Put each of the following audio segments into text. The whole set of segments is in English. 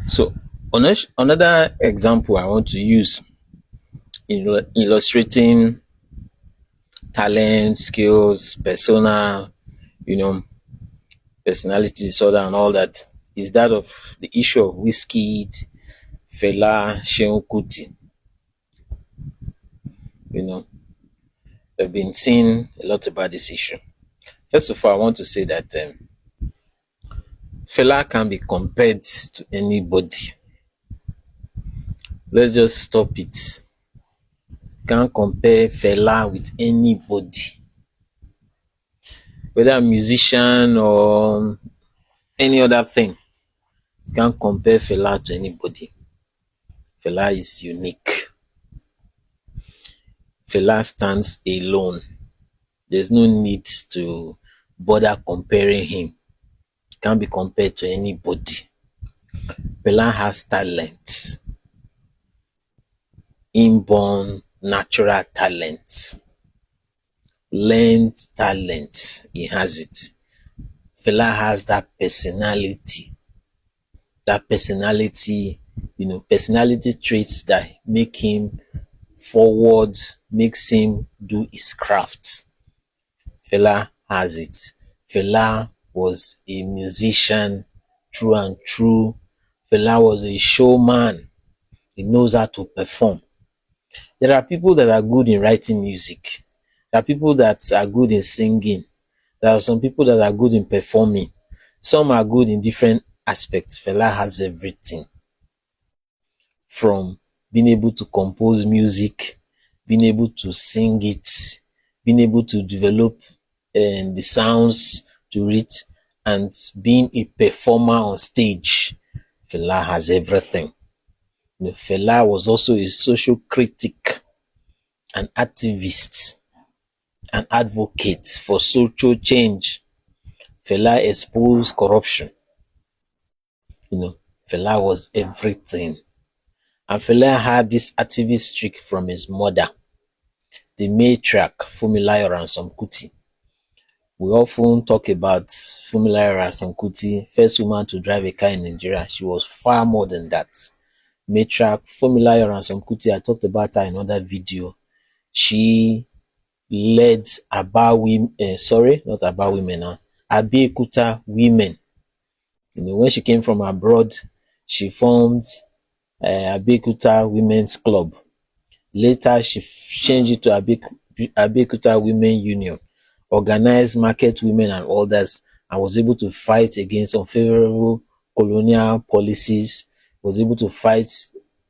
So, another example I want to use in illustrating talent, skills, persona, you know, personality disorder, and all that is that of the issue of Wizkid, Fela, Seun Kuti. You know, we've been seeing a lot about this issue. First of all, I want to say that Fela can be compared to anybody. Let's just stop it. Can't compare Fela with anybody, whether a musician or any other thing. Can't compare Fela to anybody. Fela is unique. Fela stands alone. There's no need to bother comparing him. Can't be compared to anybody. Fela has talent, inborn natural talent, learned talent. He has it. Fela has that personality. That personality, personality traits that make him forward, makes him do his craft. Fela has it. Fela was a musician through and through. Fela was a showman. He knows how to perform. There are people that are good in writing music. There are people that are good in singing. There are some people that are good in performing. Some are good in different aspects. Fela has everything. From being able to compose music, being able to sing it, being able to develop the sounds to it, and being a performer on stage. Fela has everything. Fela was also a social critic, an activist, an advocate for social change. Fela exposed corruption. Fela was everything. And Fela had this activist streak from his mother, the matriarch Funmilayo Kuti. We often talk about Funmilayo Kuti, first woman to drive a car in Nigeria. She was far more than that. Matriarch Funmilayo Kuti, I talked about her in another video. She led Aba women, not Aba women, Abeokuta women. When she came from abroad, she formed Abeokuta Women's Club. Later, she changed it to Abeokuta Women Union, organized market women and others, and was able to fight against unfavorable colonial policies, was able to fight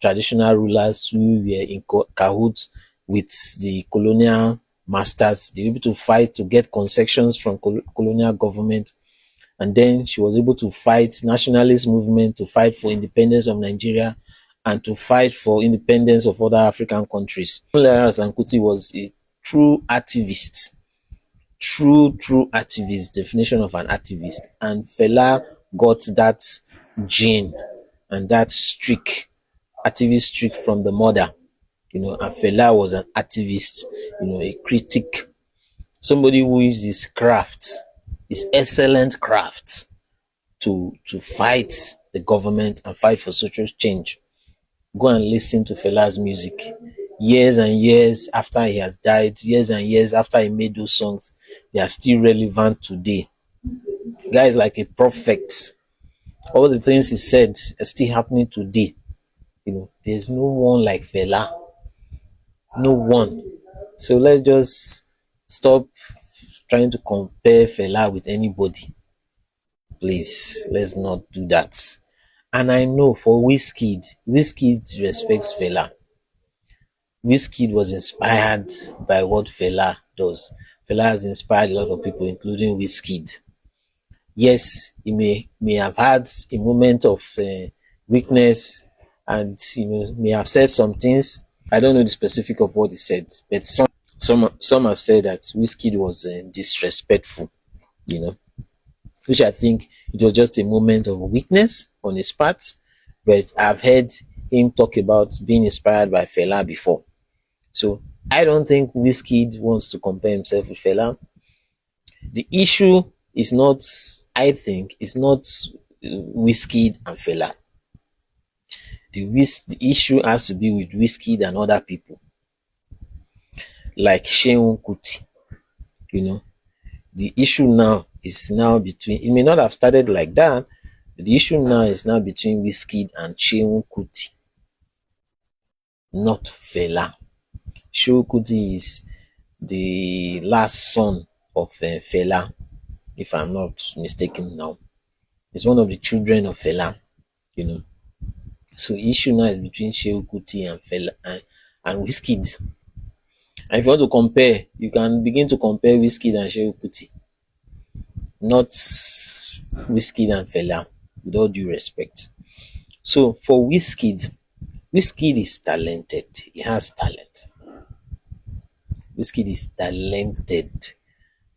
traditional rulers who were in cahoots with the colonial masters. They were able to fight to get concessions from colonial government. And then she was able to fight nationalist movement, to fight for independence of Nigeria, and to fight for independence of other African countries. Seun Kuti was a true activist. True activist, definition of an activist. And Fela got that gene and that streak, activist streak from the mother. And Fela was an activist, a critic, somebody who uses his craft, his excellent craft to fight the government and fight for social change. Go and listen to Fela's music. Years and years after he has died, years and years after he made those songs, they are still relevant today. Guy is like a prophet. All the things he said are still happening today. There's no one like Fela. No one. So let's just stop trying to compare Fela with anybody. Please, let's not do that. And I know for Wizkid respects Fela. Wizkid was inspired by what Fela does. Fela has inspired a lot of people, including Wizkid. Yes, he may have had a moment of weakness, and may have said some things. I don't know the specific of what he said, but some have said that Wizkid was disrespectful. Which I think it was just a moment of weakness on his part, but I've heard him talk about being inspired by Fela before. So I don't think Wizkid wants to compare himself with Fela. The issue is not, I think, it's not Wizkid and Fela. The issue has to be with Wizkid and other people like Seun Kuti. You know, the issue now is now between. It may not have started like that, but the issue now is now between Wizkid and Seun Kuti, not Fela. Seun Kuti is the last son of Fela, if I'm not mistaken now. He's one of the children of Fela, you know. So the issue now is between Seun Kuti and Fela and Wizkid. And if you want to compare, you can begin to compare Wizkid and Seun Kuti, not Wizkid and Fela, with all due respect. So for Wizkid, Wizkid is talented. He has talent. Wizkid is talented.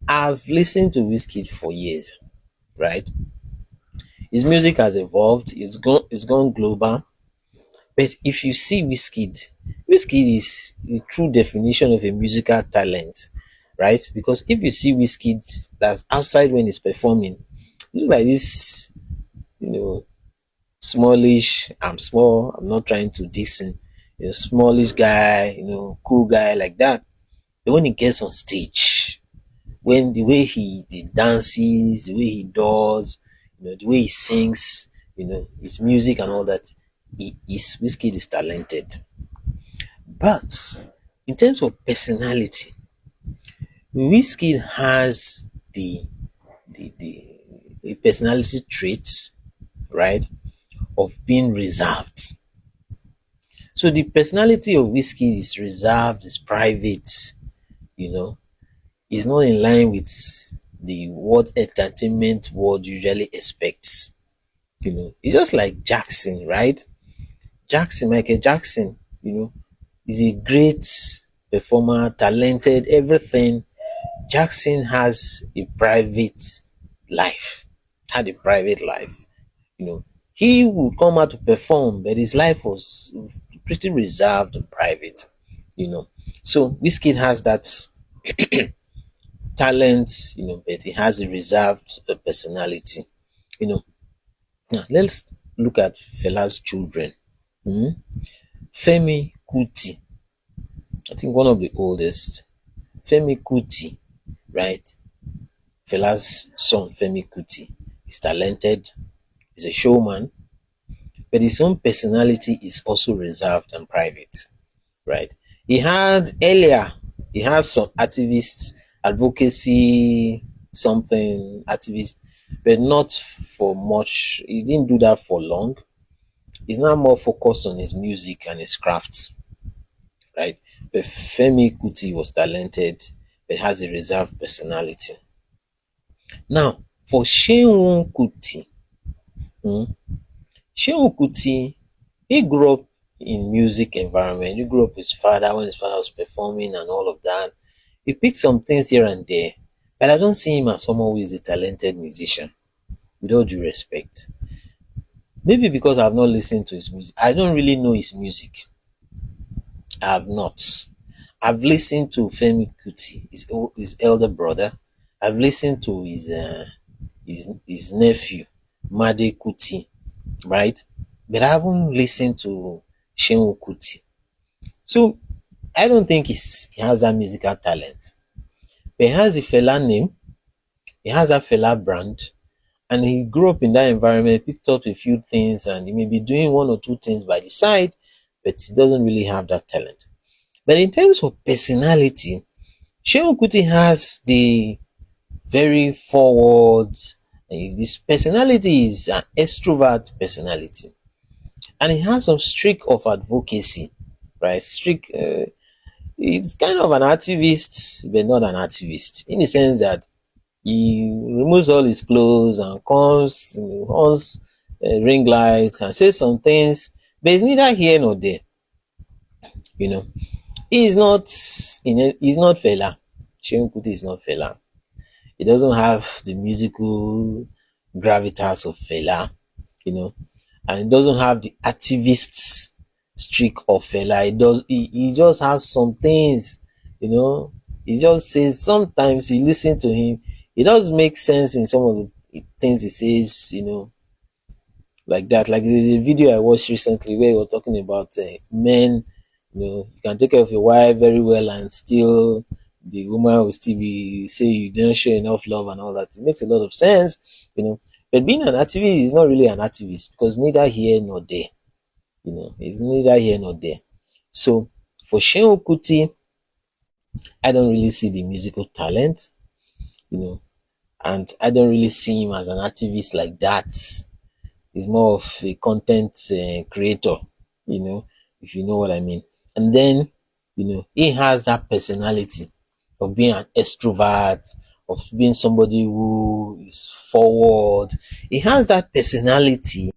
I've listened to Wizkid for years, right? His music has evolved. It's gone global. But if you see Wizkid, Wizkid is the true definition of a musical talent, right? Because if you see Wizkid that's outside when he's performing, look like this, you know, smallish. I'm small. I'm not trying to diss him. You know, smallish guy, you know, cool guy like that. But when he gets on stage, when the way he dances, the way he does, you know, the way he sings, you know, his music and all that, Wizkid is talented. But in terms of personality, Wizkid has the personality traits, right, of being reserved. So the personality of Wizkid is reserved, is private, you know, is not in line with the what entertainment world usually expects. You know, it's just like Jackson, right? Michael Jackson, you know, is a great performer, talented, everything. Jackson has a private life, had a private life. You know, he would come out to perform, but his life was pretty reserved and private. You know, so Wizkid has that talent, you know, but he has a reserved personality. You know, now let's look at Fela's children. Hmm? Femi Kuti, I think one of the oldest. Femi Kuti, right? Fela's son, Femi Kuti, is talented, he's a showman, but his own personality is also reserved and private, right? He had some activists, advocacy, something activist, but not for much. He didn't do that for long. He's now more focused on his music and his craft, right? But Femi Kuti was talented, but has a reserved personality. Now, for Seun Kuti, hmm, Seun Kuti, he grew up in music environment. He grew up with his father when his father was performing and all of that. He picked some things here and there, but I don't see him as someone who is a talented musician, with all due respect. Maybe because I've not listened to his music. I don't really know his music. I have not. I've listened to Femi Kuti, his elder brother. I've listened to his nephew, Made Kuti, right? But I haven't listened to Seun Kuti. So I don't think he has that musical talent. But he has the Fela name, he has that Fela brand, and he grew up in that environment, picked up a few things, and he may be doing one or two things by the side, but he doesn't really have that talent. But in terms of personality, Seun Kuti has the very forward, this personality is an extrovert personality, and he has some streak of advocacy, right? It's kind of an activist, but not an activist, in the sense that he removes all his clothes and comes, on ring lights and says some things, but it's neither here nor there. You know, he's not Fela. Seun Kuti is not Fela. He doesn't have the musical gravitas of Fela, you know, and he doesn't have the activist streak of Fela. He just has some things, you know. He just says, sometimes you listen to him, it does make sense in some of the things he says, you know. like that. Like the video I watched recently where we were talking about men, you can take care of your wife very well and still the woman will still be say you don't show enough love and all that. It makes a lot of sense. But being an activist is not really an activist because neither here nor there. It's neither here nor there. So for Seun Kuti, I don't really see the musical talent, you know, and I don't really see him as an activist like that. He's more of a content creator, you know, if you know what I mean. And then, he has that personality of being an extrovert, of being somebody who is forward. He has that personality